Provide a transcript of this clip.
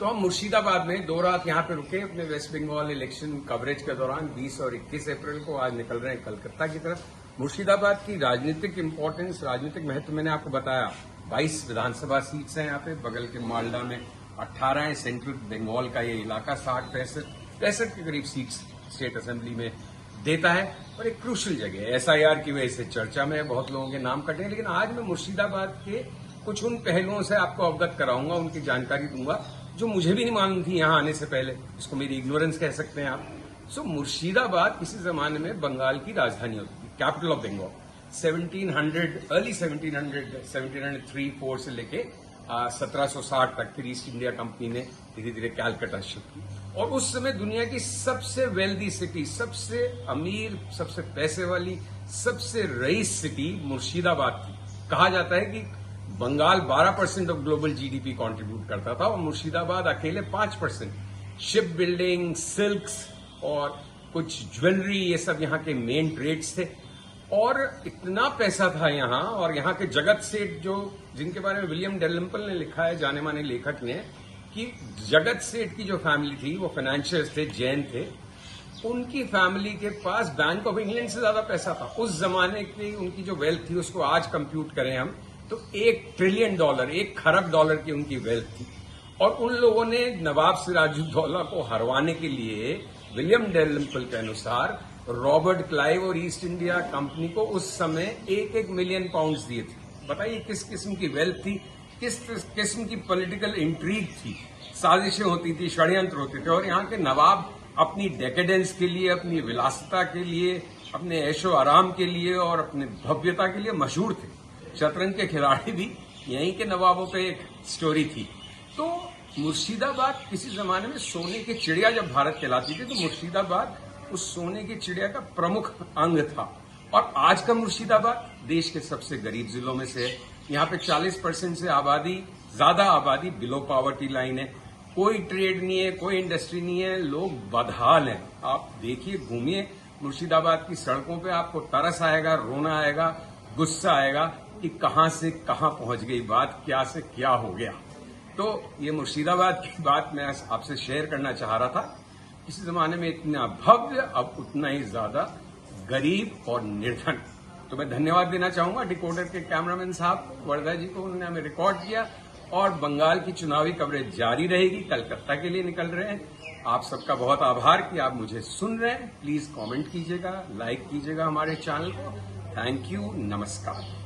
तो हम मुर्शिदाबाद में 2 रात यहाँ पे रुके अपने वेस्ट बंगाल इलेक्शन कवरेज के दौरान 20 और 21 अप्रैल को। आज निकल रहे हैं कलकत्ता की तरफ। मुर्शिदाबाद की राजनीतिक इंपॉर्टेंस, राजनीतिक महत्व मैंने आपको बताया। 22 विधानसभा सीट्स हैं यहाँ पे, बगल के मालदा में 18 है, सेंट्रल बंगाल का ये इलाका 60-65 के करीब सीट्स स्टेट असेंबली में देता है और एक क्रूशल जगह है। एसआईआर की वजह से चर्चा में है, बहुत लोगों के नाम कटे हैं, लेकिन आज मैं मुर्शिदाबाद के कुछ उन पहलुओं से आपको अवगत कराऊंगा, उनकी जानकारी दूंगा जो मुझे भी नहीं मालूम थी यहाँ आने से पहले। इसको मेरी इग्नोरेंस कह सकते हैं आप। मुर्शिदाबाद किसी जमाने में बंगाल की राजधानी होती थी, कैपिटल ऑफ बंगाल। 1703-4 से लेके 1760 तक फिर ईस्ट इंडिया कंपनी ने धीरे धीरे कैलकाटा शिफ्ट की। और उस समय दुनिया की सबसे वेल्दी सिटी, सबसे अमीर, सबसे पैसे वाली, सबसे रईस सिटी मुर्शिदाबाद थी। कहा जाता है कि Bengal 12% of global GDP contribute करता था और मुर्शिदाबाद अकेले 5%। शिप बिल्डिंग, सिल्क्स और कुछ ज्वेलरी, ये सब यहाँ के मेन ट्रेड्स थे। और इतना पैसा था यहाँ, और यहाँ के जगत सेठ, जो जिनके बारे में विलियम डेलरम्पल ने लिखा है, जाने माने लेखक ने, कि जगत सेठ की जो फैमिली थी वो फाइनेंशियर्स थे, जैन थे। उनकी फैमिली के पास बैंक ऑफ इंग्लैंड से ज्यादा पैसा था। उस जमाने की उनकी जो वेल्थ थी उसको आज कंप्यूट करें हम तो $1 ट्रिलियन, $1 खरब डॉलर की उनकी वेल्थ थी। और उन लोगों ने नवाब सिराजुद्दौला को हरवाने के लिए विलियम डेलरम्पल के अनुसार रॉबर्ट क्लाइव और ईस्ट इंडिया कंपनी को उस समय 1-1 मिलियन पाउंड्स दिए थे। बताइए किस किस्म की वेल्थ थी, किस किस्म की पॉलिटिकल इंट्रीग थी, साजिशें होती थी, षड्यंत्र होते थे। और यहाँ के नवाब अपनी डेकेडेंस के लिए, अपनी विलासिता के लिए, अपने ऐशो आराम के लिए और अपने भव्यता के लिए मशहूर थे। शतरंज के खिलाड़ी भी यहीं के नवाबों पे एक स्टोरी थी। तो मुर्शिदाबाद किसी जमाने में सोने की चिड़िया जब भारत कहलाती थी, तो मुर्शिदाबाद उस सोने की चिड़िया का प्रमुख अंग था। और आज का मुर्शिदाबाद देश के सबसे गरीब जिलों में से है। यहाँ पे 40% से ज्यादा आबादी बिलो पॉवर्टी लाइन है। कोई ट्रेड नहीं है, कोई इंडस्ट्री नहीं है, लोग बदहाल हैं। आप देखिए, घूमिए मुर्शिदाबाद की सड़कों पे, आपको तरस आएगा, रोना आएगा, गुस्सा आएगा कि कहां से कहां पहुंच गई बात, क्या से क्या हो गया। तो ये मुर्शिदाबाद की बात मैं आपसे शेयर करना चाह रहा था। किसी जमाने में इतना भव्य, अब उतना ही ज्यादा गरीब और निर्धन। तो मैं धन्यवाद देना चाहूंगा डिकोडर के कैमरामैन साहब वर्धा जी को, उन्होंने हमें रिकॉर्ड किया। और बंगाल की चुनावी कवरेज जारी रहेगी, कलकत्ता के लिए निकल रहे हैं। आप सबका बहुत आभार कि आप मुझे सुन रहे हैं। प्लीज कमेंट कीजिएगा, लाइक कीजिएगा हमारे चैनल को। थैंक यू, नमस्कार।